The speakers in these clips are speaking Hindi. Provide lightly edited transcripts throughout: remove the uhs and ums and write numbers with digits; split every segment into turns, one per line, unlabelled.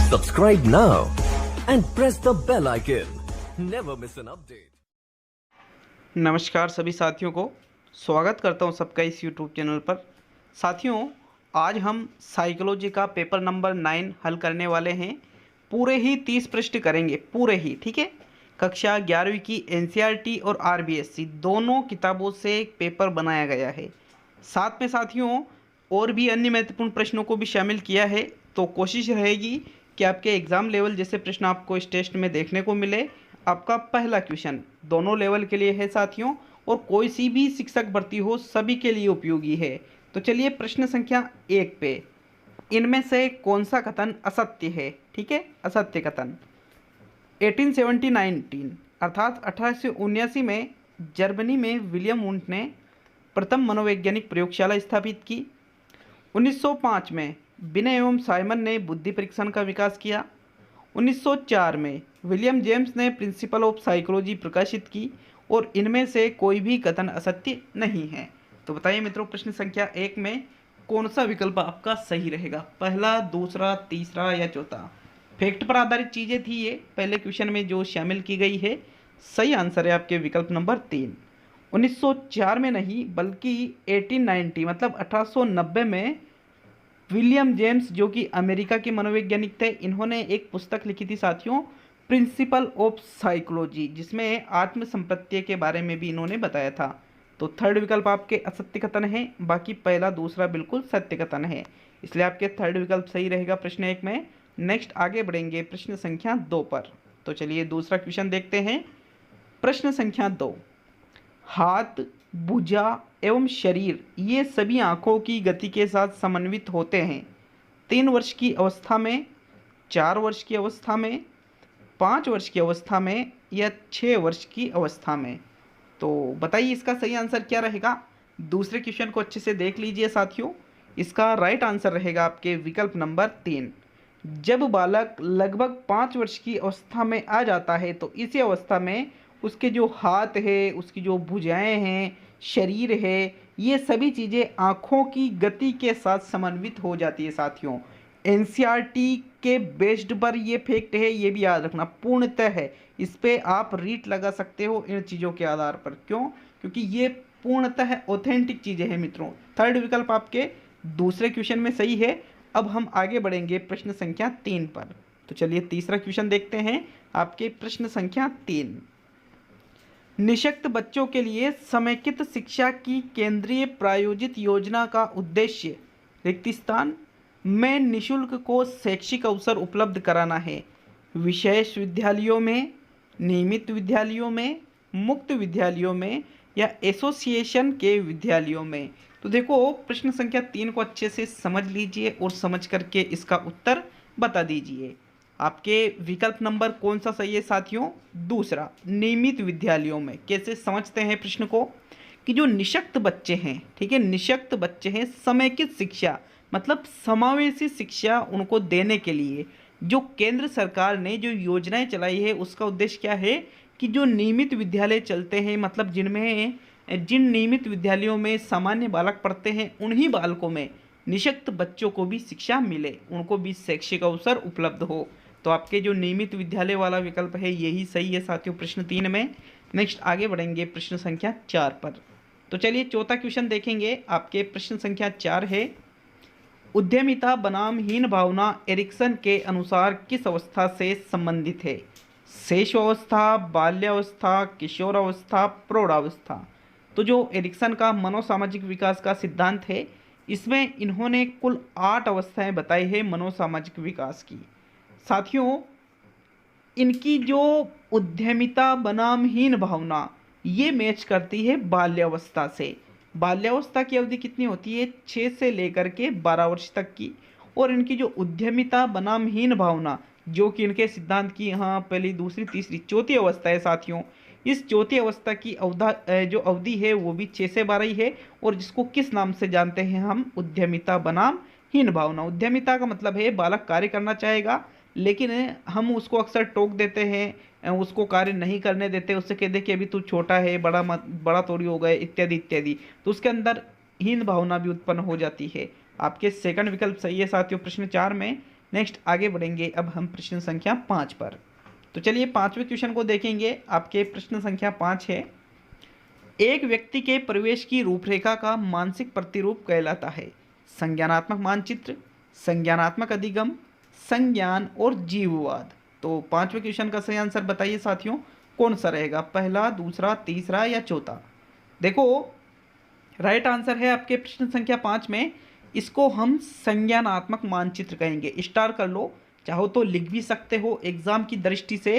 Subscribe now and press the bell icon. Never miss an update.
नमस्कार सभी साथियों को स्वागत करता हूं सबका इस YouTube चैनल पर। साथियों, आज हम साइकोलॉजी का पेपर नंबर 9 हल करने वाले हैं। पूरे ही 30 पृष्ठ करेंगे, पूरे ही, ठीक है। कक्षा 11वीं की NCERT और RBSC दोनों किताबों से एक पेपर बनाया गया है। साथ में साथियों और भी अन्य महत्वपूर्ण प्रश्नों को भी शामिल किया है। तो कोशिश रहेगी कि आपके एग्ज़ाम लेवल जैसे प्रश्न आपको इस टेस्ट में देखने को मिले। आपका पहला क्वेश्चन दोनों लेवल के लिए है साथियों, और कोई सी भी शिक्षक भर्ती हो सभी के लिए उपयोगी है। तो चलिए प्रश्न संख्या 1 पे, इनमें से कौन सा कथन असत्य है? ठीक है, असत्य कथन। 1879 अर्थात 1879 में जर्मनी में विलियम वुंट ने प्रथम मनोवैज्ञानिक प्रयोगशाला स्थापित की। 1905 में बिने एवं साइमन ने बुद्धि परीक्षण का विकास किया। 1904 में विलियम जेम्स ने प्रिंसिपल ऑफ साइकोलॉजी प्रकाशित की। और इनमें से कोई भी कथन असत्य नहीं है। तो बताइए मित्रों, प्रश्न संख्या 1 में कौन सा विकल्प आपका सही रहेगा? पहला, दूसरा, तीसरा या चौथा? फैक्ट पर आधारित चीज़ें थी ये पहले क्वेश्चन में जो शामिल की गई है। सही आंसर है आपके विकल्प नंबर 3। 1904 में नहीं बल्कि 1890 मतलब 1890 में विलियम जेम्स, जो कि अमेरिका के मनोवैज्ञानिक थे, इन्होंने एक पुस्तक लिखी थी साथियों, प्रिंसिपल ऑफ साइकोलॉजी, जिसमें आत्म संप्रत्यय के बारे में भी इन्होंने बताया था। तो थर्ड विकल्प आपके असत्य कथन है, बाकी पहला दूसरा बिल्कुल सत्य कथन है, इसलिए आपके थर्ड विकल्प सही रहेगा प्रश्न 1 में। नेक्स्ट आगे बढ़ेंगे प्रश्न संख्या 2 पर। तो चलिए दूसरा क्वेश्चन देखते हैं। प्रश्न संख्या 2, हाथ, भुजा एवं शरीर ये सभी आँखों की गति के साथ समन्वित होते हैं 3 वर्ष की अवस्था में, 4 वर्ष की अवस्था में, 5 वर्ष की अवस्था में या 6 वर्ष की अवस्था में। तो बताइए इसका सही आंसर क्या रहेगा? दूसरे क्वेश्चन को अच्छे से देख लीजिए साथियों। इसका राइट आंसर रहेगा आपके विकल्प नंबर 3। जब बालक लगभग 5 वर्ष की अवस्था में आ जाता है तो इसी अवस्था में उसके जो हाथ है, उसकी जो भुजाएं हैं, शरीर है, ये सभी चीज़ें आँखों की गति के साथ समन्वित हो जाती है साथियों। NCERT के बेस्ड पर ये फैक्ट है, ये भी याद रखना, पूर्णतः है। इस पे आप रीट लगा सकते हो इन चीज़ों के आधार पर। क्यों? क्योंकि ये पूर्णतः ऑथेंटिक चीज़ें हैं मित्रों। थर्ड विकल्प आपके दूसरे क्वेश्चन में सही है। अब हम आगे बढ़ेंगे प्रश्न संख्या 3 पर। तो चलिए तीसरा क्वेश्चन देखते हैं आपके प्रश्न संख्या 3। निःशक्त बच्चों के लिए समेकित शिक्षा की केंद्रीय प्रायोजित योजना का उद्देश्य रिक्त स्थान में निःशुल्क को शैक्षिक अवसर उपलब्ध कराना है। विशेष विद्यालयों में, नियमित विद्यालयों में, मुक्त विद्यालयों में या एसोसिएशन के विद्यालयों में। तो देखो प्रश्न संख्या 3 को अच्छे से समझ लीजिए और समझ करके इसका उत्तर बता दीजिए। आपके विकल्प नंबर कौन सा सही है साथियों? दूसरा, नियमित विद्यालयों में। कैसे समझते हैं प्रश्न को कि जो निःशक्त बच्चे हैं, ठीक है, निःशक्त बच्चे हैं, समेकित शिक्षा मतलब समावेशी शिक्षा उनको देने के लिए जो केंद्र सरकार ने जो योजनाएं चलाई है उसका उद्देश्य क्या है कि जो नियमित विद्यालय चलते हैं, मतलब जिन नियमित विद्यालयों में सामान्य बालक पढ़ते हैं उन्हीं बालकों में निःशक्त बच्चों को भी शिक्षा मिले, उनको भी शैक्षिक अवसर उपलब्ध हो। तो आपके जो नियमित विद्यालय वाला विकल्प है यही सही है साथियों प्रश्न 3 में। नेक्स्ट आगे बढ़ेंगे प्रश्न संख्या 4 पर। तो चलिए चौथा क्वेश्चन देखेंगे। आपके प्रश्न संख्या 4 है, उद्यमिता बनाम हीन भावना एरिक्सन के अनुसार किस अवस्था से संबंधित है? शैशवावस्था, बाल्यावस्था, किशोरावस्था, प्रौढ़ावस्था। तो जो एरिक्सन का मनोसामाजिक विकास का सिद्धांत है, इसमें इन्होंने कुल 8 अवस्थाएं बताई है मनोसामाजिक विकास की। साथियों, इनकी जो उद्यमिता बनाम हीन भावना ये मैच करती है बाल्यावस्था से। बाल्यावस्था की अवधि कितनी होती है? 6 से लेकर के 12 वर्ष तक की। और इनकी जो उद्यमिता बनाम हीन भावना, जो कि इनके सिद्धांत की यहाँ पहली, दूसरी, तीसरी, चौथी अवस्था है साथियों। इस चौथी अवस्था की जो अवधि है वो भी 6 से 12 ही है, और जिसको किस नाम से जानते हैं हम? उद्यमिता बनाम हीन भावना। उद्यमिता का मतलब है बालक कार्य करना चाहेगा, लेकिन हम उसको अक्सर टोक देते हैं, उसको कार्य नहीं करने देते, उससे कहते कि अभी तू छोटा है, बड़ा थोड़ी हो गए, इत्यादि इत्यादि। तो उसके अंदर हीन भावना भी उत्पन्न हो जाती है। आपके सेकंड विकल्प सही है साथियों प्रश्न 4 में। नेक्स्ट आगे बढ़ेंगे अब हम प्रश्न संख्या 5 पर। तो चलिए 5वें क्वेश्चन को देखेंगे। आपके प्रश्न संख्या 5 है, एक व्यक्ति के परिवेश की रूपरेखा का मानसिक प्रतिरूप कहलाता है? संज्ञानात्मक मानचित्र, संज्ञानात्मक अधिगम, संज्ञान और जीववाद। तो 5वें क्वेश्चन का सही आंसर बताइए साथियों, कौन सा रहेगा, पहला, दूसरा, तीसरा या चौथा? देखो राइट आंसर है आपके प्रश्न संख्या 5 में, इसको हम संज्ञानात्मक मानचित्र कहेंगे। स्टार कर लो, चाहो तो लिख भी सकते हो। एग्जाम की दृष्टि से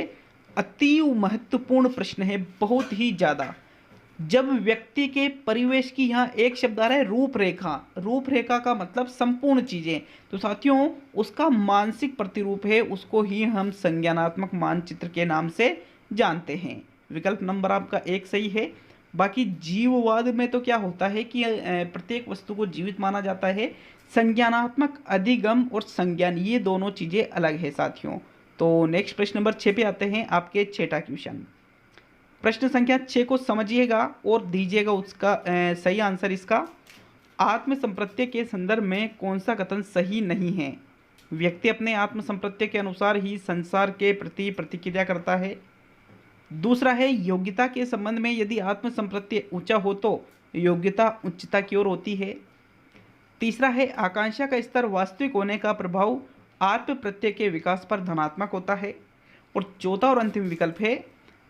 अति महत्वपूर्ण प्रश्न है, बहुत ही ज़्यादा। जब व्यक्ति के परिवेश की, यहाँ एक शब्द आ रहा है रूपरेखा, रूपरेखा का मतलब संपूर्ण चीजें, तो साथियों उसका मानसिक प्रतिरूप है, उसको ही हम संज्ञानात्मक मानचित्र के नाम से जानते हैं। विकल्प नंबर आपका 1 सही है। बाकी जीववाद में तो क्या होता है कि प्रत्येक वस्तु को जीवित माना जाता है। संज्ञानात्मक अधिगम और संज्ञान, ये दोनों चीजें अलग है साथियों। तो नेक्स्ट प्रश्न नंबर 6 पे आते हैं, आपके 6वां क्वेश्चन। प्रश्न संख्या 6 को समझिएगा और दीजिएगा उसका सही आंसर। इसका आत्म संप्रत्यय के संदर्भ में कौन सा कथन सही नहीं है? व्यक्ति अपने आत्म संप्रत्यय के अनुसार ही संसार के प्रति प्रतिक्रिया करता है। दूसरा है योग्यता के संबंध में यदि आत्म संप्रत्यय ऊंचा हो तो योग्यता उच्चता की ओर होती है। तीसरा है आकांक्षा का स्तर वास्तविक होने का प्रभाव आत्म प्रत्यय के विकास पर धनात्मक होता है। और चौथा और अंतिम विकल्प है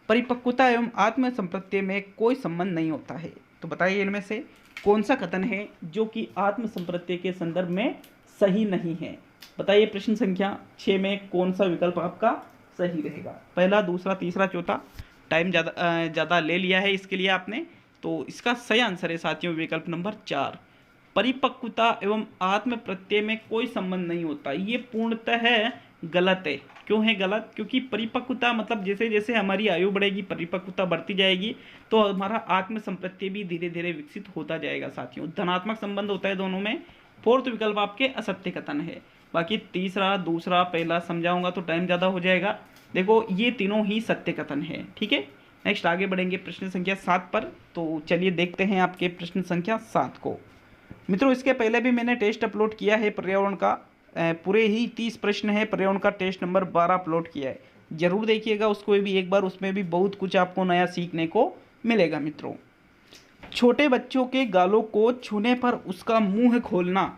परिपक्वता एवं आत्म संप्रत्यय में कोई संबंध नहीं होता है। तो बताइए इनमें से कौन सा कथन है जो कि आत्म संप्रत्यय के संदर्भ में सही नहीं है? बताइए प्रश्न संख्या 6 में कौन सा विकल्प आपका सही रहेगा, पहला, दूसरा, तीसरा, चौथा? टाइम ज़्यादा ले लिया है इसके लिए आपने, तो इसका सही आंसर है साथियों विकल्प नंबर 4, परिपक्वता एवं आत्म प्रत्यय में कोई संबंध नहीं होता। ये पूर्णतः गलत है। क्यों है गलत? क्योंकि परिपक्वता मतलब जैसे जैसे हमारी आयु बढ़ेगी, परिपक्वता बढ़ती जाएगी, तो हमारा आत्म संप्रत्यय भी धीरे धीरे विकसित होता जाएगा साथियों। धनात्मक संबंध होता है दोनों में। फोर्थ विकल्प आपके असत्य कथन है। बाकी तीसरा, दूसरा, पहला समझाऊंगा तो टाइम ज़्यादा हो जाएगा। देखो ये तीनों ही सत्य कथन है, ठीक है। नेक्स्ट आगे बढ़ेंगे प्रश्न संख्या 7 पर। तो चलिए देखते हैं आपके प्रश्न संख्या 7 को। मित्रों इसके पहले भी मैंने टेस्ट अपलोड किया है पर्यावरण का, पूरे ही 30 प्रश्न है, पर्यावरण का टेस्ट नंबर 12 अपलोड किया है, जरूर देखिएगा उसको भी एक बार, उसमें भी बहुत कुछ आपको नया सीखने को मिलेगा। मित्रों छोटे बच्चों के गालों को छूने पर उसका मुंह खोलना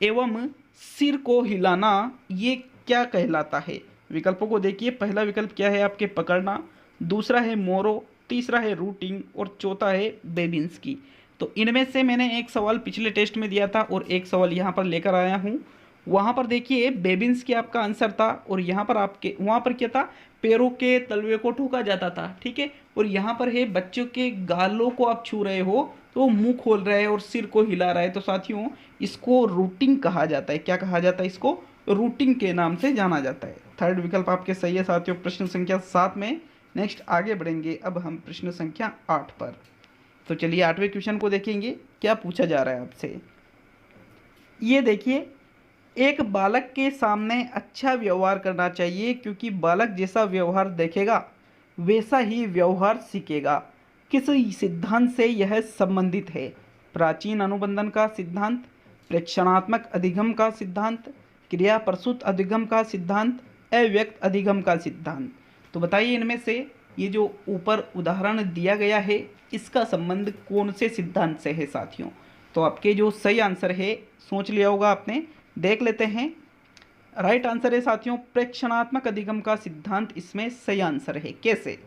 एवं सिर को हिलाना ये क्या कहलाता है? विकल्पों को देखिए, पहला विकल्प क्या है आपके पकड़ना, दूसरा है मोरो, तीसरा है रूटिंग और चौथा है बेबिंस्की। तो इनमें से मैंने एक सवाल पिछले टेस्ट में दिया था और एक सवाल यहाँ पर लेकर आया हूँ। वहाँ पर देखिए बेबिंस्की आपका आंसर था और यहाँ पर आपके वहाँ पर क्या था, पैरों के तलवे को ठोका जाता था, ठीक है। और यहाँ पर है बच्चों के गालों को आप छू रहे हो तो मुंह खोल रहा है और सिर को हिला रहा है, तो साथियों इसको रूटिंग कहा जाता है। क्या कहा जाता है? इसको रूटिंग के नाम से जाना जाता है। थर्ड विकल्प आपके सही है साथियों प्रश्न संख्या 7 में। नेक्स्ट आगे बढ़ेंगे अब हम प्रश्न संख्या 8 पर। तो चलिए 8वें क्वेश्चन को देखेंगे, क्या पूछा जा रहा है आपसे। ये देखिए, एक बालक के सामने अच्छा व्यवहार करना चाहिए क्योंकि बालक जैसा व्यवहार देखेगा वैसा ही व्यवहार सीखेगा। किस सिद्धांत से यह संबंधित है? प्राचीन अनुबंधन का सिद्धांत, प्रेक्षणात्मक अधिगम का सिद्धांत, क्रिया प्रसूत अधिगम का सिद्धांत, अव्यक्त अधिगम का सिद्धांत। तो बताइए इनमें से ये जो ऊपर उदाहरण दिया गया है इसका संबंध कौन से सिद्धांत से है साथियों? तो आपके जो सही आंसर है, सोच लिया होगा आपने, देख लेते हैं। राइट आंसर है साथियों प्रेक्षणात्मक अधिगम का सिद्धांत इसमें सही आंसर है। कैसे?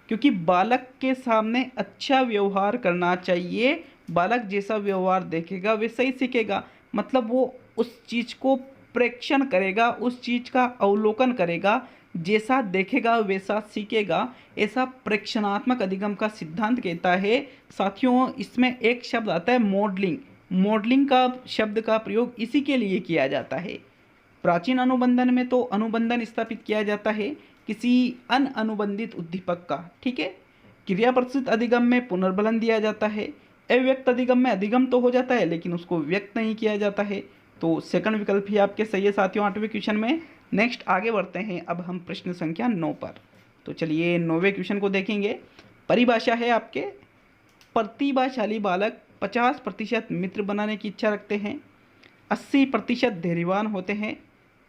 क्योंकि बालक के सामने अच्छा व्यवहार करना चाहिए, बालक जैसा व्यवहार देखेगा वैसा ही सीखेगा, मतलब वो उस चीज़ को प्रेक्षण करेगा, उस चीज़ का अवलोकन करेगा, जैसा देखेगा वैसा सीखेगा, ऐसा प्रेक्षणात्मक अधिगम का सिद्धांत कहता है। साथियों इसमें एक शब्द आता है मॉडलिंग, मॉडलिंग का शब्द का प्रयोग इसी के लिए किया जाता है। प्राचीन अनुबंधन में तो अनुबंधन स्थापित किया जाता है किसी अनअनुबंधित उद्दीपक का, ठीक है। क्रिया प्रसूत अधिगम में पुनर्बलन दिया जाता है। अव्यक्त अधिगम में अधिगम तो हो जाता है लेकिन उसको व्यक्त नहीं किया जाता है। तो सेकंड विकल्प ही आपके सही है साथियों 8वें क्वेश्चन में। नेक्स्ट आगे बढ़ते हैं अब हम प्रश्न संख्या 9 पर। तो चलिए 9वें क्वेश्चन को देखेंगे। परिभाषा है आपके, प्रतिभाशाली बालक 50% मित्र बनाने की इच्छा रखते हैं, 80% धैर्यवान होते हैं,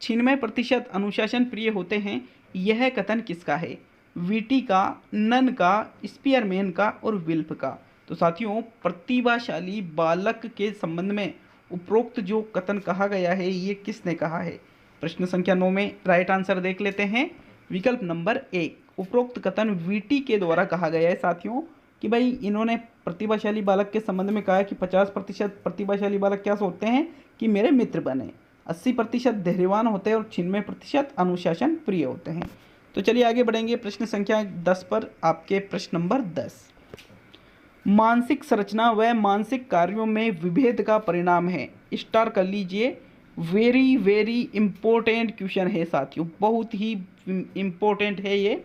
96% अनुशासन प्रिय होते हैं, यह कथन किसका है? वीटी का, नन का, स्पीयरमैन का और विल्फ का। तो साथियों, प्रतिभाशाली बालक के संबंध में उपरोक्त जो कथन कहा गया है ये किसने कहा है? प्रश्न संख्या 9 में राइट आंसर देख लेते हैं। विकल्प नंबर 1, उपरोक्त कथन वीटी के द्वारा कहा गया है साथियों कि भाई इन्होंने प्रतिभाशाली बालक के संबंध में कहा है कि 50% प्रतिभाशाली बालक क्या सोचते हैं कि मेरे मित्र बने, 80% धैर्यवान होते हैं और 96% अनुशासन प्रिय होते हैं। तो चलिए आगे बढ़ेंगे प्रश्न संख्या 10 पर। आपके प्रश्न नंबर 10, मानसिक संरचना व मानसिक कार्यों में विभेद का परिणाम है। स्टार कर लीजिए। वेरी वेरी इंपॉर्टेंट क्वेश्चन है साथियों, बहुत ही इंपॉर्टेंट है ये।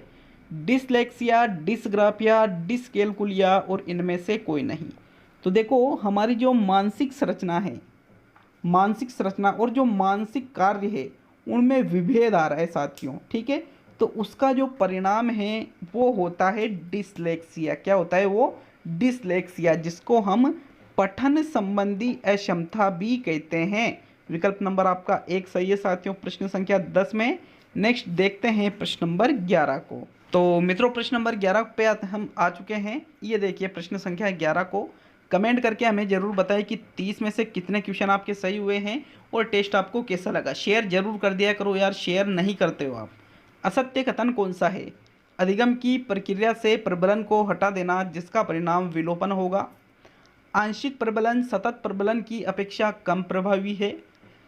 डिसलेक्सिया, डिसग्राफिया, डिसकैलकुलिया और इनमें से कोई नहीं। तो देखो, हमारी जो मानसिक संरचना है, मानसिक संरचना और जो मानसिक कार्य है उनमें विभेद आ रहा है साथियों, ठीक है। तो उसका जो परिणाम है वो होता है डिसलेक्सिया। क्या होता है वो? डिसलेक्सिया, जिसको हम पठन संबंधी अक्षमता भी कहते हैं। विकल्प नंबर आपका 1 सही है साथियों, प्रश्न संख्या 10 में। नेक्स्ट देखते हैं प्रश्न नंबर 11 को। तो मित्रों, प्रश्न नंबर 11 पे हम आ चुके हैं। ये देखिए प्रश्न संख्या 11 को कमेंट करके हमें ज़रूर बताएं कि 30 में से कितने क्वेश्चन आपके सही हुए हैं और टेस्ट आपको कैसा लगा। शेयर जरूर कर दिया करो यार, शेयर नहीं करते हो आप। असत्य कथन कौन सा है? अधिगम की प्रक्रिया से प्रबलन को हटा देना जिसका परिणाम विलोपन होगा। आंशिक प्रबलन सतत प्रबलन की अपेक्षा कम प्रभावी है।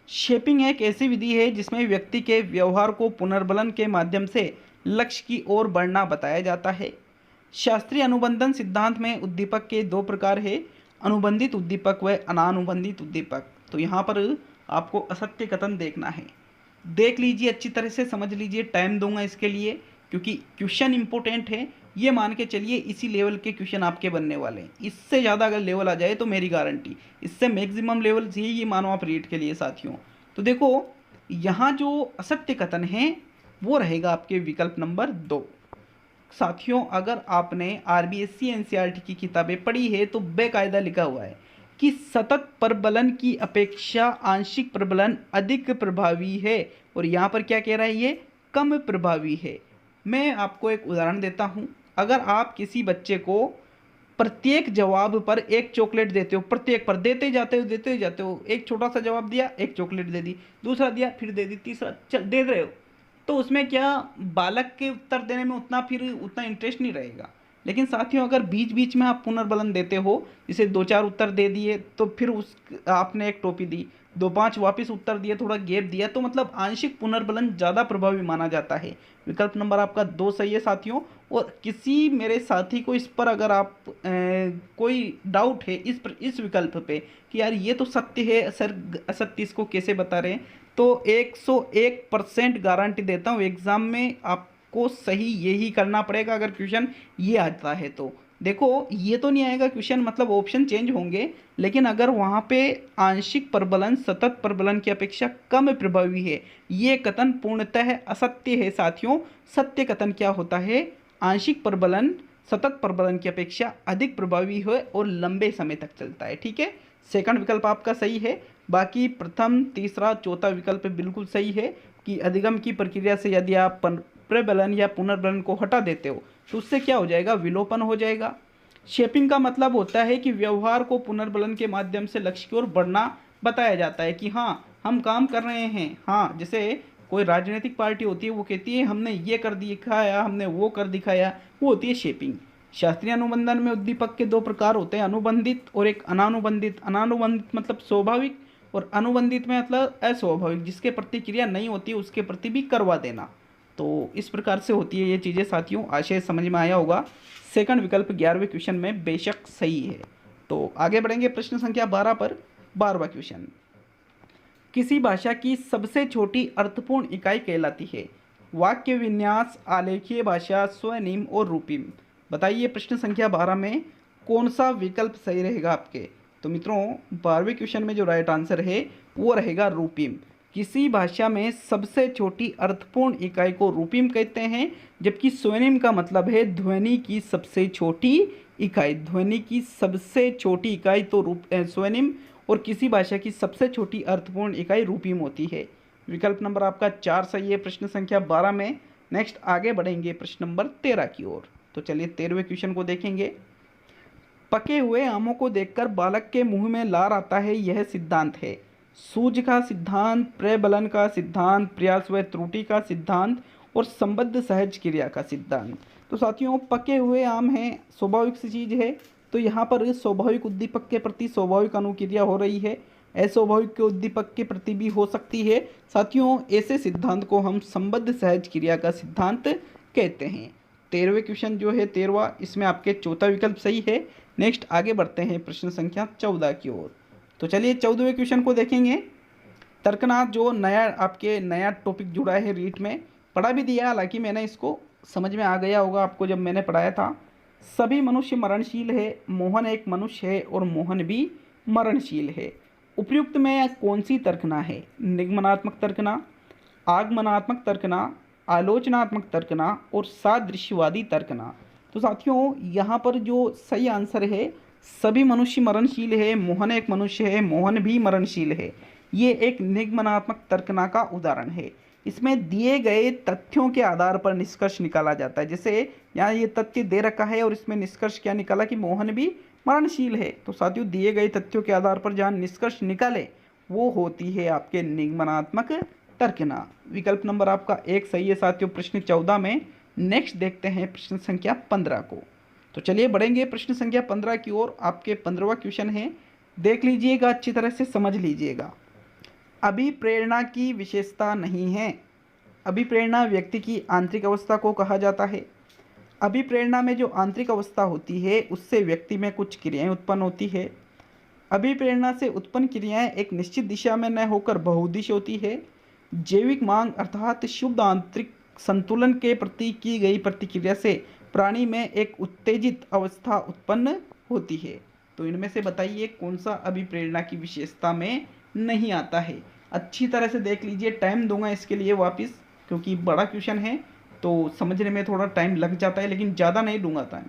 शेपिंग एक ऐसी विधि है जिसमें व्यक्ति के व्यवहार को पुनर्बलन के माध्यम से लक्ष्य की ओर बढ़ना बताया जाता है। शास्त्रीय अनुबंधन सिद्धांत में उद्दीपक के 2 प्रकार है, अनुबंधित उद्दीपक व अनानुबंधित उद्दीपक। तो यहाँ पर आपको असत्य कथन देखना है, देख लीजिए अच्छी तरह से, समझ लीजिए। टाइम दूंगा इसके लिए क्योंकि क्वेश्चन इंपॉर्टेंट है। ये मान के चलिए इसी लेवल के क्वेश्चन आपके बनने वाले हैं। इससे ज़्यादा अगर लेवल आ जाए तो मेरी गारंटी, इससे मैक्सिमम लेवल यही मानो आप रीड के लिए साथियों। तो देखो, यहाँ जो असत्य कथन है वो रहेगा आपके विकल्प नंबर 2। साथियों, अगर आपने आरबीएससी एनसीईआरटी की किताबें पढ़ी है तो बेकायदा लिखा हुआ है कि सतत प्रबलन की अपेक्षा आंशिक प्रबलन अधिक प्रभावी है, और यहाँ पर क्या कह रहा है? ये कम प्रभावी है। मैं आपको एक उदाहरण देता हूँ। अगर आप किसी बच्चे को प्रत्येक जवाब पर एक चॉकलेट देते हो, प्रत्येक पर देते जाते हो, एक छोटा सा जवाब दिया, एक चॉकलेट दे दी, दूसरा दिया, फिर दे दी, तीसरा चल दे रहे हो, तो उसमें क्या बालक के उत्तर देने में उतना इंटरेस्ट नहीं रहेगा। लेकिन साथियों, अगर बीच बीच में आप पुनर्बलन देते हो, जैसे 2-4 उत्तर दे दिए तो फिर आपने एक टोपी दी, 2-5 वापस उत्तर दिए, थोड़ा गैप दिया, तो मतलब आंशिक पुनर्बलन ज़्यादा प्रभावी माना जाता है। विकल्प नंबर आपका 2 सही है साथियों। और किसी मेरे साथी को इस पर अगर आप कोई डाउट है इस विकल्प पे कि यार ये तो सत्य है सर, असत्य इसको कैसे बता रहे हैं, तो 101% गारंटी देता हूँ एग्ज़ाम में आपको सही यही करना पड़ेगा अगर क्वेश्चन ये आता है तो। देखो, ये तो नहीं आएगा क्वेश्चन, मतलब ऑप्शन चेंज होंगे, लेकिन अगर वहाँ पे आंशिक प्रबलन सतत प्रबलन की अपेक्षा कम प्रभावी है, ये कथन पूर्णतः असत्य है साथियों। सत्य कथन क्या होता है? आंशिक प्रबलन सतत प्रबलन की अपेक्षा अधिक प्रभावी है और लंबे समय तक चलता है, ठीक है। सेकंड विकल्प आपका सही है। बाकी प्रथम, तीसरा, चौथा विकल्प बिल्कुल सही है कि अधिगम की प्रक्रिया से यदि आप प्रबलन या पुनर्बलन को हटा देते हो तो उससे क्या हो जाएगा? विलोपन हो जाएगा। शेपिंग का मतलब होता है कि व्यवहार को पुनर्बलन के माध्यम से लक्ष्य की ओर बढ़ना बताया जाता है कि हाँ हम काम कर रहे हैं। हाँ, जैसे कोई राजनीतिक पार्टी होती है, वो कहती है हमने ये कर दिखाया, हमने वो कर दिखाया, वो होती है शेपिंग। शास्त्रीय अनुबंधन में उद्दीपक के 2 प्रकार होते हैं, अनुबंधित और एक अनानुबंधित। अनानुबंधित मतलब स्वाभाविक, और अनुबंधित में मतलब अस्वाभाविक, जिसके प्रति क्रिया नहीं होती उसके प्रति भी करवा देना। तो इस प्रकार से होती है ये चीज़ें साथियों। आशय समझ में आया होगा। सेकंड विकल्प 11वें क्वेश्चन में बेशक सही है। तो आगे बढ़ेंगे प्रश्न संख्या 12 पर। 12वां क्वेश्चन, किसी भाषा की सबसे छोटी अर्थपूर्ण इकाई कहलाती है? वाक्य विन्यास, आलेखीय भाषा, स्वनिम और रूपिम। बताइए प्रश्न संख्या 12 में कौन सा विकल्प सही रहेगा आपके? तो मित्रों, 12वें क्वेश्चन में जो राइट आंसर है वो रहेगा रूपिम। किसी भाषा में सबसे छोटी अर्थपूर्ण इकाई को रूपिम कहते हैं, जबकि स्वनिम का मतलब है ध्वनि की सबसे छोटी इकाई। ध्वनि की सबसे छोटी इकाई तो स्वनिम, और किसी भाषा की सबसे छोटी अर्थपूर्ण इकाई रूपिम होती है। विकल्प नंबर आपका 4 सही है प्रश्न संख्या 12 में। नेक्स्ट आगे बढ़ेंगे प्रश्न नंबर 13 की ओर। तो चलिए 13वें क्वेश्चन को देखेंगे। पके हुए आमों को देखकर बालक के मुंह में लार आता है, यह सिद्धांत है। सूझ का सिद्धांत, प्रबलन का सिद्धांत, प्रयास व त्रुटि का सिद्धांत और संबद्ध सहज क्रिया का सिद्धांत। तो साथियों पके हुए आम हैं, स्वाभाविक सी चीज़ है, तो यहाँ पर स्वाभाविक उद्दीपक के प्रति स्वाभाविक अनुक्रिया हो रही है, अस्वाभाविक के उद्दीपक के प्रति भी हो सकती है। साथियों ऐसे सिद्धांत को हम संबद्ध सहज क्रिया का सिद्धांत कहते हैं। 13वें क्वेश्चन जो है 13वां, इसमें आपके चौथा विकल्प सही है। नेक्स्ट आगे बढ़ते हैं प्रश्न संख्या 14 की ओर। तो चलिए 14वें क्वेश्चन को देखेंगे। तर्कनाथ जो नया टॉपिक जुड़ा है रीट में, पढ़ा भी दिया, हालांकि मैंने इसको समझ में आ गया होगा आपको जब मैंने पढ़ाया था। सभी मनुष्य मरणशील है, मोहन एक मनुष्य है और मोहन भी मरणशील है। उपयुक्त में कौन सी तर्कना है? निगमनात्मक तर्कना, आगमनात्मक तर्कना, आलोचनात्मक तर्कना और सादृश्यवादी तर्कना। तो साथियों यहाँ पर जो सही आंसर है, सभी मनुष्य मरणशील है, मोहन एक मनुष्य है, मोहन भी मरणशील है, ये एक निगमनात्मक तर्कना का उदाहरण है। इसमें दिए गए तथ्यों के आधार पर निष्कर्ष निकाला जाता है। जैसे यहाँ ये तथ्य दे रखा है और इसमें निष्कर्ष क्या निकाला कि मोहन भी मरणशील है। तो साथियों दिए गए तथ्यों के आधार पर जहाँ निष्कर्ष निकाले वो होती है आपके निगमनात्मक तर्कना। विकल्प नंबर आपका 1 सही है साथियों प्रश्न 14 में। नेक्स्ट देखते हैं प्रश्न संख्या 15 को। तो चलिए बढ़ेंगे प्रश्न संख्या 15 की ओर। आपके 15वां क्वेश्चन है, देख लीजिएगा, अच्छी तरह से समझ लीजिएगा। अभिप्रेरणा की विशेषता नहीं है। अभिप्रेरणा व्यक्ति की आंतरिक अवस्था को कहा जाता है। अभिप्रेरणा में जो आंतरिक अवस्था होती है उससे व्यक्ति में कुछ क्रियाएं उत्पन्न होती है। अभिप्रेरणा से उत्पन्न क्रियाएं एक निश्चित दिशा में न होकर बहुदिश होती है। जैविक मांग अर्थात शुद्ध आंतरिक संतुलन के प्रति की गई प्रतिक्रिया से प्राणी में एक उत्तेजित अवस्था उत्पन्न होती है। तो इनमें से बताइए कौन सा अभिप्रेरणा की विशेषता में नहीं आता है। अच्छी तरह से देख लीजिए, टाइम दूंगा इसके लिए वापस, क्योंकि बड़ा क्वेश्चन है तो समझने में थोड़ा टाइम लग जाता है, लेकिन ज़्यादा नहीं दूंगा टाइम।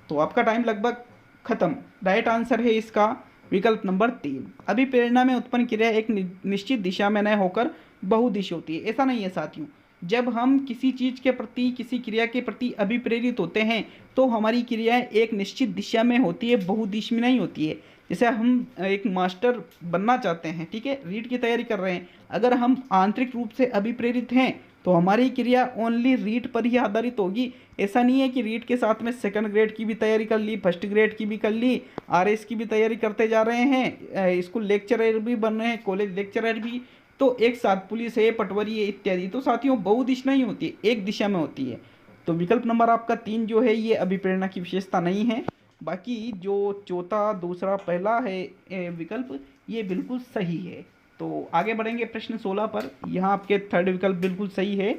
तो आपका टाइम लगभग खत्म। राइट आंसर है इसका विकल्प नंबर 3। अभिप्रेरणा में उत्पन्न क्रिया एक निश्चित दिशा में न होकर बहुदिश होती है। ऐसा नहीं है साथियों, जब हम किसी चीज़ के प्रति, किसी क्रिया के प्रति अभिप्रेरित होते हैं तो हमारी क्रियाएं एक निश्चित दिशा में होती है, बहुदिश में नहीं होती है। जैसे हम एक मास्टर बनना चाहते हैं, ठीक है, रीट की तैयारी कर रहे हैं, अगर हम आंतरिक रूप से अभिप्रेरित हैं तो हमारी क्रिया ओनली रीट पर ही आधारित होगी। ऐसा नहीं है कि रीट के साथ में सेकंड ग्रेड की भी तैयारी कर ली, फर्स्ट ग्रेड की भी कर ली, आरएस की भी तैयारी करते जा रहे हैं, स्कूल लेक्चरर भी बन रहे हैं, कॉलेज लेक्चरर भी, तो एक साथ पुलिस है, पटवारी है इत्यादि। तो साथियों बहुदिश नहीं होती है, एक दिशा में होती है। तो विकल्प नंबर आपका 3 जो है ये अभिप्रेरणा की विशेषता नहीं है। बाकी जो चौथा, दूसरा, पहला है विकल्प ये बिल्कुल सही है। तो आगे बढ़ेंगे प्रश्न 16 पर। यहाँ आपके थर्ड विकल्प बिल्कुल सही है।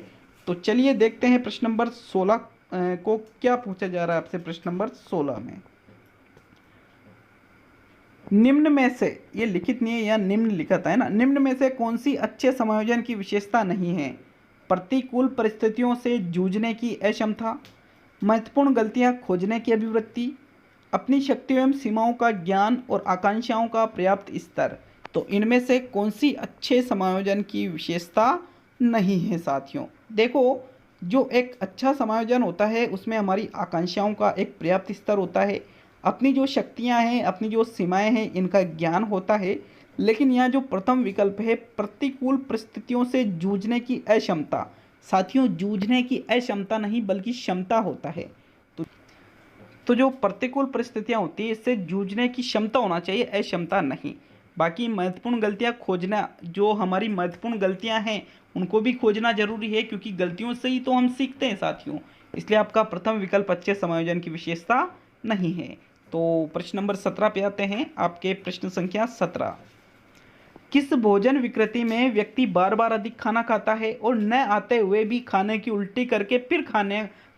तो चलिए देखते हैं प्रश्न नंबर 16 को क्या पूछा जा रहा है आपसे। प्रश्न नंबर 16 में निम्न में से, ये लिखित नहीं है या निम्न लिखा था है ना, निम्न में से कौन सी अच्छे समायोजन की विशेषता नहीं है? प्रतिकूल परिस्थितियों से जूझने की अक्षमता, महत्वपूर्ण गलतियां खोजने की अभिवृत्ति, अपनी शक्तियों एवं सीमाओं का ज्ञान और आकांक्षाओं का पर्याप्त स्तर। तो इनमें से कौन सी अच्छे समायोजन की विशेषता नहीं है साथियों? देखो, जो एक अच्छा समायोजन होता है उसमें हमारी आकांक्षाओं का एक पर्याप्त स्तर होता है, अपनी जो शक्तियां हैं, अपनी जो सीमाएं हैं, इनका ज्ञान होता है। लेकिन यहाँ जो प्रथम विकल्प है, प्रतिकूल परिस्थितियों से जूझने की अक्षमता, साथियों जूझने की अक्षमता नहीं बल्कि क्षमता होता है। तो जो प्रतिकूल परिस्थितियां होती है इससे जूझने की क्षमता होना चाहिए, अक्षमता नहीं। बाकी महत्वपूर्ण गलतियां खोजना, जो हमारी महत्वपूर्ण गलतियां हैं उनको भी खोजना जरूरी है, क्योंकि गलतियों से ही तो हम सीखते हैं साथियों। इसलिए आपका प्रथम विकल्प अच्छे समायोजन की विशेषता नहीं है। तो प्रश्न नंबर 17 पे आते हैं। आपके प्रश्न संख्या 17, किस भोजन विकृति में व्यक्ति बार बार अधिक खाना खाता है और न आते हुए भी खाने की उल्टी करके फिर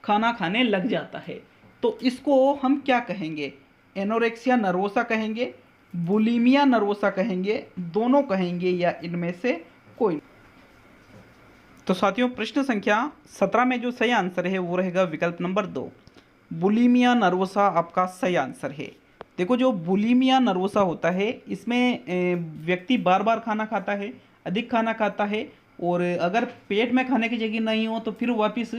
खाना खाने लग जाता है? तो इसको हम क्या कहेंगे? एनोरेक्सिया नर्वोसा कहेंगे, बुलिमिया नर्वोसा कहेंगे, दोनों कहेंगे, या इनमें से कोई? तो साथियों प्रश्न संख्या 17 में जो सही आंसर है वो रहेगा विकल्प नंबर 2, बुलिमिया नर्वोसा आपका सही आंसर है। देखो, जो बुलिमिया नर्वोसा होता है इसमें व्यक्ति बार बार खाना खाता है, अधिक खाना खाता है और अगर पेट में खाने की जगह नहीं हो तो फिर वापस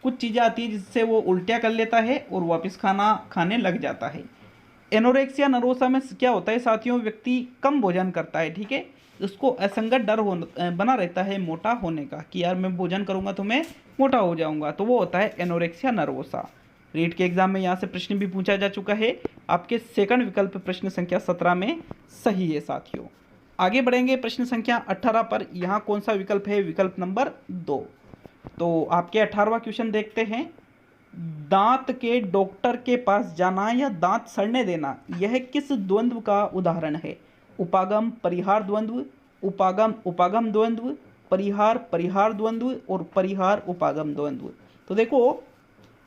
कुछ चीज़ें आती है जिससे वो उल्टिया कर लेता है और वापस खाना खाने लग जाता है। एनोरेक्सिया नर्वोसा में क्या होता है साथियों, व्यक्ति कम भोजन करता है, ठीक है, उसको असंगत डर बना रहता है मोटा होने का कि यार मैं भोजन करूंगा तो मैं मोटा हो जाऊंगा, तो वो होता है एनोरेक्सिया नर्वोसा। रीट के एग्जाम में यहाँ से प्रश्न भी पूछा जा चुका है, आपके सेकंड विकल्प प्रश्न संख्या 17 में सही है साथियों। आगे बढ़ेंगे प्रश्न संख्या 18 पर। यहाँ कौन सा विकल्प है, विकल्प नंबर 2। तो आपके 18वां क्वेश्चन देखते हैं। दांत के डॉक्टर के पास जाना या दांत सड़ने देना, यह किस द्वंद्व का उदाहरण है? उपागम परिहार द्वंद्व, उपागम उपागम द्वंद्व, परिहार परिहार द्वंद्व और परिहार उपागम द्वंद्व। तो देखो,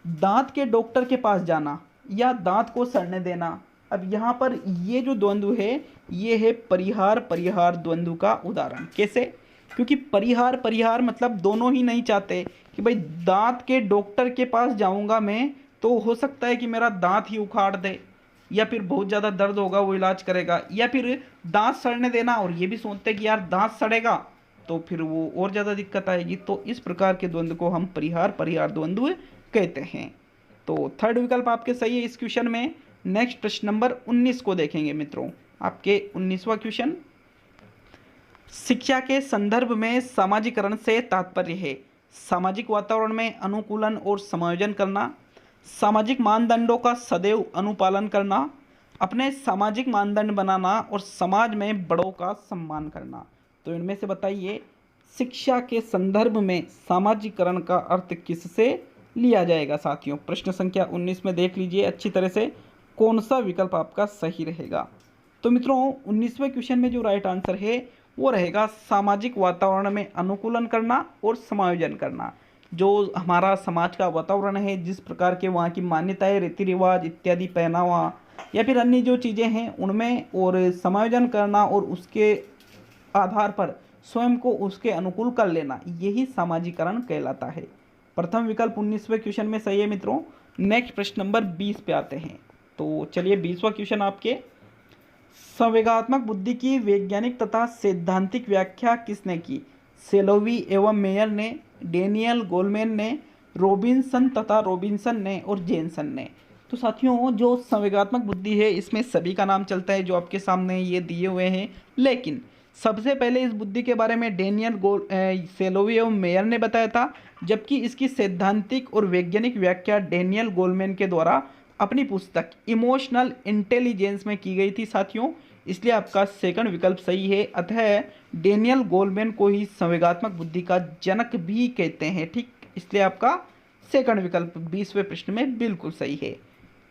दांत के डॉक्टर के पास जाना या दांत को सड़ने देना, अब यहाँ पर ये जो द्वंद्व है ये है परिहार परिहार द्वंद्व का उदाहरण। कैसे? क्योंकि परिहार परिहार मतलब दोनों ही नहीं चाहते कि भाई दांत के डॉक्टर के पास जाऊंगा मैं तो हो सकता है कि मेरा दांत ही उखाड़ दे, या फिर बहुत ज़्यादा दर्द होगा वो इलाज करेगा, या फिर दांत सड़ने देना और ये भी सोचते हैं कि यार दांत सड़ेगा तो फिर वो और ज़्यादा दिक्कत आएगी। तो इस प्रकार के द्वंद्व को हम परिहार परिहार द्वंद्व कहते हैं। तो थर्ड विकल्प आपके सही है इस क्वेश्चन में। नेक्स्ट प्रश्न नंबर 19 को देखेंगे मित्रों। आपके 19वां क्वेश्चन, शिक्षा के संदर्भ में सामाजिकरण से तात्पर्य है सामाजिक वातावरण में अनुकूलन और समायोजन करना, सामाजिक मानदंडों का सदैव अनुपालन करना, अपने सामाजिक मानदंड बनाना और समाज में बड़ों का सम्मान करना। तो इनमें से बताइए, शिक्षा के संदर्भ में सामाजिकरण का अर्थ किससे लिया जाएगा साथियों? प्रश्न संख्या 19 में देख लीजिए अच्छी तरह से कौन सा विकल्प आपका सही रहेगा। तो मित्रों 19वें क्वेश्चन में जो राइट आंसर है वो रहेगा सामाजिक वातावरण में अनुकूलन करना और समायोजन करना। जो हमारा समाज का वातावरण है, जिस प्रकार के वहाँ की मान्यताएं, रीति रिवाज इत्यादि, पहनावा या फिर अन्य जो चीज़ें हैं उनमें और समायोजन करना और उसके आधार पर स्वयं को उसके अनुकूल कर लेना, यही सामाजिकरण कहलाता है। प्रथम विकल्प 19वें क्वेश्चन में सही है मित्रों। नेक्स्ट प्रश्न नंबर 20 पे आते हैं। तो चलिए 20वां क्वेश्चन आपके, संवेगात्मक बुद्धि की वैज्ञानिक तथा सैद्धांतिक व्याख्या किसने की? सेलोवी एवं मेयर ने, डेनियल गोलमैन ने, रॉबिन्सन तथा रॉबिन्सन ने और जेनसन ने। तो साथियों जो संवेगात्मक बुद्धि है इसमें सभी का नाम चलता है जो आपके सामने ये दिए हुए हैं, लेकिन सबसे पहले इस बुद्धि के बारे में सेलोवी एवं मेयर ने बताया था, जबकि इसकी सैद्धांतिक और वैज्ञानिक व्याख्या डेनियल गोलमैन के द्वारा अपनी पुस्तक इमोशनल इंटेलिजेंस में की गई थी साथियों। इसलिए आपका सेकंड विकल्प सही है। अतः डेनियल गोलमैन को ही संवेगात्मक बुद्धि का जनक भी कहते हैं, ठीक, इसलिए आपका सेकंड विकल्प 20वें प्रश्न में बिल्कुल सही है।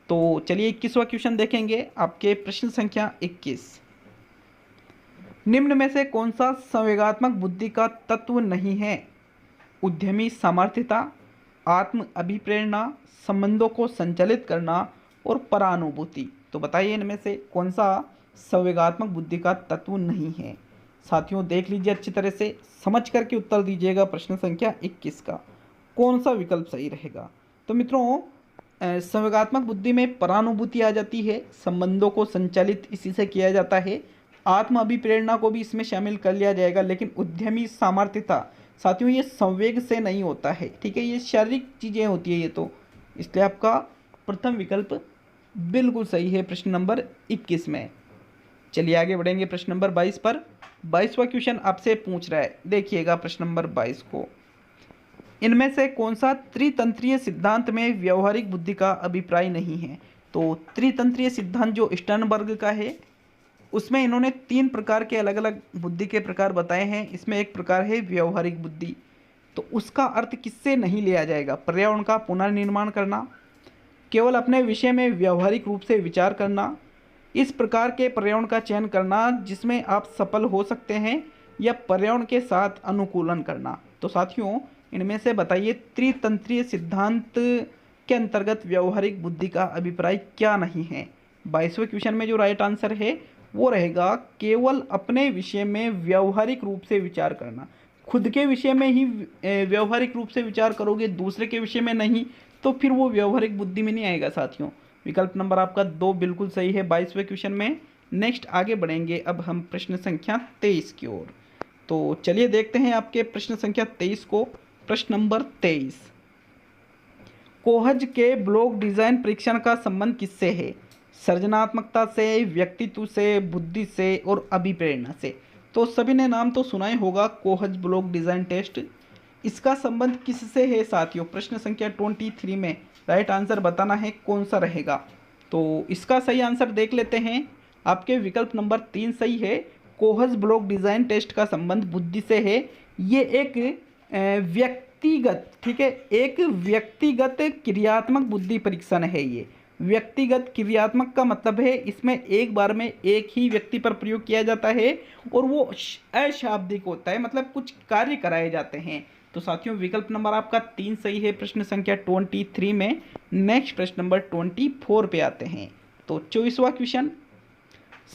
तो चलिए 21वां क्वेश्चन देखेंगे। आपके प्रश्न संख्या 21, निम्न में से कौन सा संवेगात्मक बुद्धि का तत्व नहीं है? उद्यमी सामर्थ्यता, आत्म अभिप्रेरणा, संबंधों को संचालित करना और परानुभूति। तो बताइए इनमें से कौन सा संवेगात्मक बुद्धि का तत्व नहीं है? साथियों देख लीजिए अच्छी तरह से, समझ करके उत्तर दीजिएगा प्रश्न संख्या 21 का कौन सा विकल्प सही रहेगा। तो मित्रों संवेगात्मक बुद्धि में परानुभूति आ जाती है, संबंधों को संचालित इसी से किया जाता है, आत्म अभिप्रेरणा को भी इसमें शामिल कर लिया जाएगा, लेकिन उद्यमी सामर्थ्यता साथियों ये संवेग से नहीं होता है, ठीक है, ये शारीरिक चीज़ें होती है ये, तो इसलिए आपका प्रथम विकल्प बिल्कुल सही है प्रश्न नंबर 21 में। चलिए आगे बढ़ेंगे प्रश्न नंबर 22 पर। 22वां क्वेश्चन आपसे पूछ रहा है, देखिएगा प्रश्न नंबर 22 को, इनमें से कौन सा त्रितंत्रीय सिद्धांत में व्यवहारिक बुद्धि का अभिप्राय नहीं है? तो त्रितंत्रीय सिद्धांत जो स्टर्नबर्ग का है उसमें इन्होंने 3 प्रकार के अलग अलग बुद्धि के प्रकार बताए हैं। इसमें एक प्रकार है व्यवहारिक बुद्धि, तो उसका अर्थ किससे नहीं लिया जाएगा? पर्यावरण का पुनर्निर्माण करना, केवल अपने विषय में व्यवहारिक रूप से विचार करना, इस प्रकार के पर्यावरण का चयन करना जिसमें आप सफल हो सकते हैं, या पर्यावरण के साथ अनुकूलन करना। तो साथियों इनमें से बताइए त्रितंत्रीय सिद्धांत के अंतर्गत व्यवहारिक बुद्धि का अभिप्राय क्या नहीं है? 22वें क्वेश्चन में जो राइट आंसर है वो रहेगा केवल अपने विषय में व्यवहारिक रूप से विचार करना। खुद के विषय में ही व्यवहारिक रूप से विचार करोगे, दूसरे के विषय में नहीं, तो फिर वो व्यवहारिक बुद्धि में नहीं आएगा साथियों। विकल्प नंबर आपका 2 बिल्कुल सही है 22वें क्वेश्चन में। नेक्स्ट आगे बढ़ेंगे अब हम प्रश्न संख्या 23 की ओर। तो चलिए देखते हैं आपके प्रश्न संख्या 23 को। प्रश्न नंबर 23, कोहज के ब्लॉक डिजाइन परीक्षण का संबंध किससे है? सृजनात्मकता से, व्यक्तित्व से, बुद्धि से और अभिप्रेरणा से। तो सभी ने नाम तो सुना ही होगा कोहज ब्लॉक डिजाइन टेस्ट। इसका संबंध किससे है साथियों? प्रश्न संख्या 23 में राइट आंसर बताना है कौन सा रहेगा। तो इसका सही आंसर देख लेते हैं। आपके विकल्प नंबर 3 सही है। कोहज ब्लॉक डिजाइन टेस्ट का संबंध बुद्धि से है। ये एक व्यक्तिगत, ठीक है, एक व्यक्तिगत क्रियात्मक बुद्धि परीक्षण है। ये व्यक्तिगत क्रियात्मक का मतलब है इसमें एक बार में एक ही व्यक्ति पर प्रयोग किया जाता है और वो अशाब्दिक होता है, मतलब कुछ कार्य कराए जाते हैं। तो साथियों विकल्प नंबर आपका 3 सही है प्रश्न संख्या 23 में। नेक्स्ट प्रश्न नंबर 24 पे आते हैं। तो 24वां क्वेश्चन,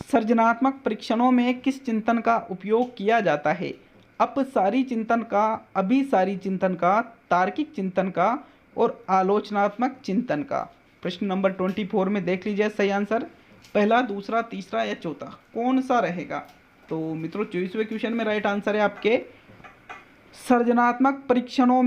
सृजनात्मक परीक्षणों में किस चिंतन का उपयोग किया जाता है? अपसारी चिंतन का, अभिसारी चिंतन का, तार्किक चिंतन का और आलोचनात्मक चिंतन का। प्रश्न नंबर 24 में देख लीजिए सही आंसर पहला, दूसरा, तीसरा या चौथा कौन सा रहेगा? तो मित्रों 24वें क्वेश्चन में राइट आंसर है आपके सृजनात्मक परीक्षणों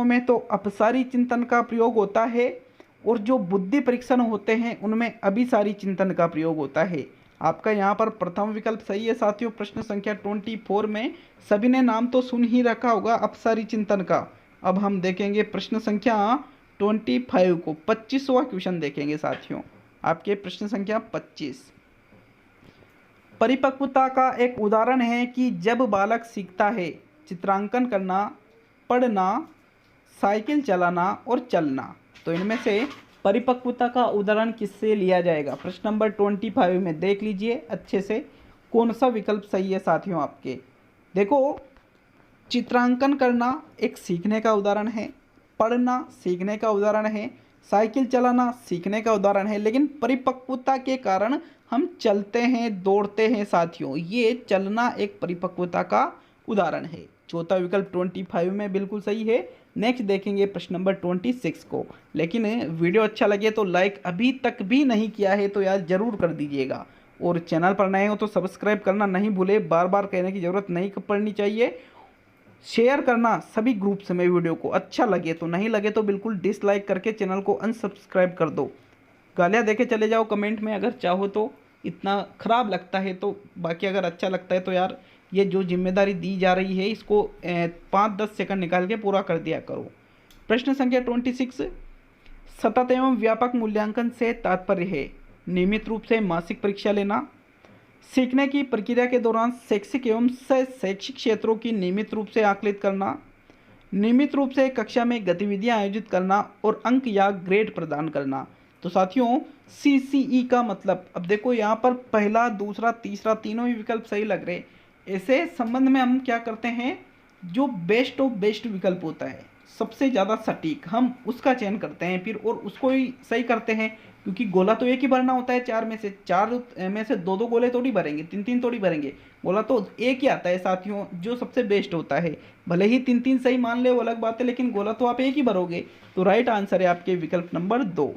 में तो अपसारी चिंतन का प्रयोग होता है और जो बुद्धि परीक्षण होते हैं उनमें अभिसारी चिंतन का प्रयोग होता है। आपका यहाँ पर प्रथम विकल्प सही है साथियों। प्रश्न संख्या 24 में सभी ने नाम तो सुन ही रखा होगा अपसारी चिंतन का। अब हम देखेंगे प्रश्न संख्या 25 को, 25वां क्वेश्चन देखेंगे साथियों। आपके प्रश्न संख्या 25, परिपक्वता का एक उदाहरण है कि जब बालक सीखता है चित्रांकन करना, पढ़ना, साइकिल चलाना और चलना। तो इनमें से परिपक्वता का उदाहरण किससे लिया जाएगा? प्रश्न नंबर 25 में देख लीजिए अच्छे से कौन सा विकल्प सही है साथियों आपके। देखो, चित्रांकन करना एक सीखने का उदाहरण है, पढ़ना सीखने का उदाहरण है, साइकिल चलाना सीखने का उदाहरण है, लेकिन परिपक्वता के कारण हम चलते हैं, दौड़ते हैं साथियों। ये चलना एक परिपक्वता का उदाहरण है। चौथा विकल्प 25 में बिल्कुल सही है। नेक्स्ट देखेंगे प्रश्न नंबर 26 को। लेकिन वीडियो अच्छा लगे तो लाइक अभी तक भी नहीं किया है तो यार ज़रूर कर दीजिएगा, और चैनल पर नए हो तो सब्सक्राइब करना नहीं भूले। बार बार कहने की ज़रूरत नहीं पड़नी चाहिए। शेयर करना सभी ग्रुप्स में वीडियो को, अच्छा लगे तो, नहीं लगे तो बिल्कुल डिसलाइक करके चैनल को अनसब्सक्राइब कर दो। गालियाँ देके चले जाओ कमेंट में अगर चाहो तो, इतना ख़राब लगता है तो। बाकी अगर अच्छा लगता है तो यार ये जो जिम्मेदारी दी जा रही है इसको 5-10 सेकंड निकाल के पूरा कर दिया करो। प्रश्न संख्या 26, सतत एवं व्यापक मूल्यांकन से तात्पर्य है नियमित रूप से मासिक परीक्षा लेना, सीखने की प्रक्रिया के दौरान शैक्षिक एवं शैक्षिक क्षेत्रों की नियमित रूप से आकलित करना, नियमित रूप से कक्षा में गतिविधियां आयोजित करना और अंक या ग्रेड प्रदान करना। तो साथियों CCE का मतलब, अब देखो यहाँ पर पहला, दूसरा, तीसरा तीनों ही विकल्प सही लग रहे। ऐसे संबंध में हम क्या करते हैं, जो बेस्ट ऑफ बेस्ट विकल्प होता है, सबसे ज़्यादा सटीक, हम उसका चयन करते हैं फिर और उसको ही सही करते हैं। क्योंकि गोला तो एक ही भरना होता है, चार में से दो गोले थोड़ी भरेंगे, 3 थोड़ी भरेंगे। गोला तो एक ही आता है साथियों जो सबसे बेस्ट होता है। भले ही 3 सही मान ले वो अलग बात है, लेकिन गोला तो आप एक ही भरोगे। तो राइट आंसर है आपके विकल्प नंबर 2,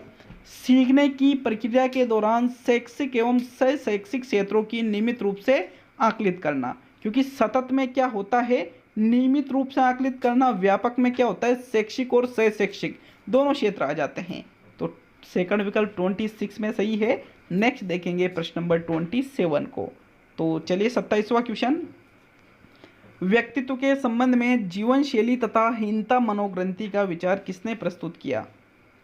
सीखने की प्रक्रिया के दौरान शैक्षिक एवं शैक्षिक क्षेत्रों की नियमित रूप से आकलित करना। क्योंकि सतत में क्या होता है, नियमित रूप से आकलित करना, व्यापक में क्या होता है, शैक्षिक और शैक्षिक दोनों क्षेत्र आ जाते हैं। तो सेकंड विकल्प 26 में सही है। नेक्स्ट देखेंगे प्रश्न नंबर 27 को। तो चलिए 27वां क्वेश्चन, व्यक्तित्व के संबंध में जीवन शैली तथा हीनता मनोग्रंथि का विचार किसने प्रस्तुत किया?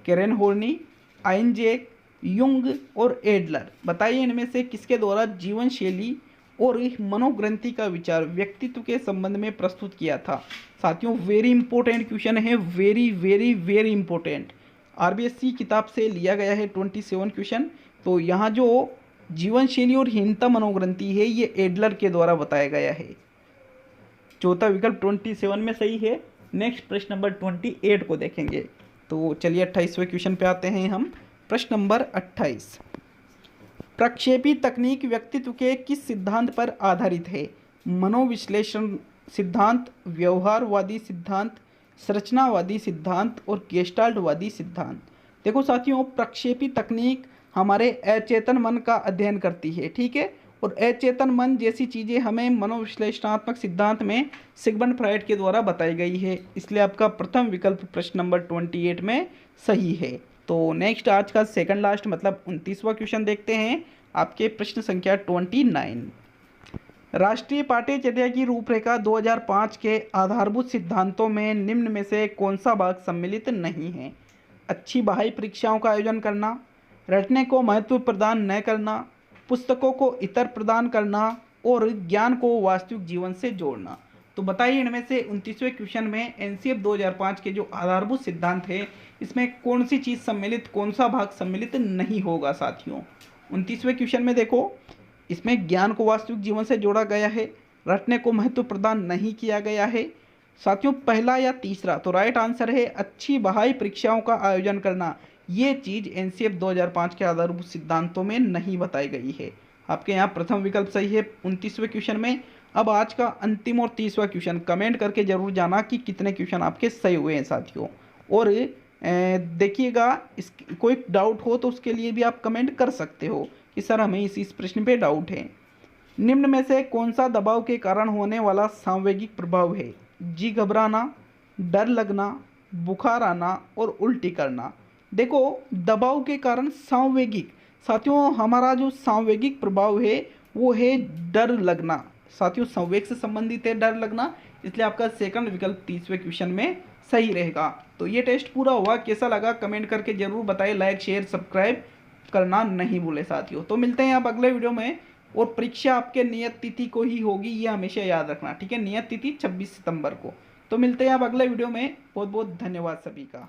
कैरन होर्नी, आइंजेक, युंग और एडलर। बताइए इनमें से किसके द्वारा जीवन शैली और मनोग्रंथि का विचार व्यक्तित्व के संबंध में प्रस्तुत किया था। साथियों वेरी इंपॉर्टेंट क्वेश्चन है, very very very important. RBSC किताब से लिया गया है 27 क्वेश्चन। तो यहाँ जो जीवन शैली और हीनता मनोग्रंथि है ये एडलर के द्वारा बताया गया है। चौथा विकल्प 27 में सही है। नेक्स्ट प्रश्न नंबर 28 को देखेंगे। तो चलिए 28वें क्वेश्चन पे आते हैं हम। प्रश्न नंबर 28, प्रक्षेपी तकनीक व्यक्तित्व के किस सिद्धांत पर आधारित है? मनोविश्लेषण सिद्धांत, व्यवहारवादी सिद्धांत, संरचनावादी सिद्धांत और गेस्टाल्टवादी सिद्धांत। देखो साथियों, प्रक्षेपी तकनीक हमारे अचेतन मन का अध्ययन करती है, ठीक है, और अचेतन मन जैसी चीज़ें हमें मनोविश्लेषणात्मक सिद्धांत में सिगमंड फ्राइड के द्वारा बताई गई है। इसलिए आपका प्रथम विकल्प प्रश्न नंबर 28 में सही है। तो नेक्स्ट आज का सेकंड लास्ट मतलब 29वां क्वेश्चन देखते हैं, आपके प्रश्न संख्या 29। राष्ट्रीय पाठ्यचर्या की रूपरेखा 2005 के आधारभूत सिद्धांतों में निम्न में से कौन सा भाग सम्मिलित नहीं है? अच्छी बाह्य परीक्षाओं का आयोजन करना, रटने को महत्व प्रदान न करना, पुस्तकों को इतर प्रदान करना और ज्ञान को वास्तविक जीवन से जोड़ना। तो बताइए इनमें से 29वें क्वेश्चन में एनसीएफ 2005 के जो आधारभूत सिद्धांत है इसमें कौन सी चीज़ सम्मिलित, कौन सा भाग सम्मिलित नहीं होगा साथियों? 29वें क्वेश्चन में देखो, इसमें ज्ञान को वास्तविक जीवन से जोड़ा गया है, रटने को महत्व प्रदान नहीं किया गया है साथियों, पहला या तीसरा। तो राइट आंसर है अच्छी बाह्य परीक्षाओं का आयोजन करना। ये चीज़ एनसीएफ 2005 के आधारभूत सिद्धांतों में नहीं बताई गई है। आपके यहाँ प्रथम विकल्प सही है 29वें क्वेश्चन में। अब आज का अंतिम और 30वां क्वेश्चन कमेंट करके जरूर जाना कि कितने क्वेश्चन आपके सही हुए हैं साथियों। और देखिएगा, इस कोई डाउट हो तो उसके लिए भी आप कमेंट कर सकते हो कि सर हमें इस प्रश्न पे डाउट है। निम्न में से कौन सा दबाव के कारण होने वाला सांवेगिक प्रभाव है? जी घबराना, डर लगना, बुखार आना और उल्टी करना। देखो, दबाव के कारण सांवेगिक, साथियों हमारा जो सांवेगिक प्रभाव है वो है डर लगना। साथियों संवेग से संबंधित है डर लगना, इसलिए आपका सेकंड विकल्प 30वें क्वेश्चन में सही रहेगा। तो ये टेस्ट पूरा हुआ, कैसा लगा कमेंट करके जरूर बताइए, लाइक शेयर सब्सक्राइब करना नहीं भूले साथियों। तो मिलते हैं आप अगले वीडियो में, और परीक्षा आपके नियत तिथि को ही होगी, ये हमेशा याद रखना, ठीक है? नियत तिथि 26 सितंबर को। तो मिलते हैं आप अगले वीडियो में। बहुत बहुत धन्यवाद सभी का।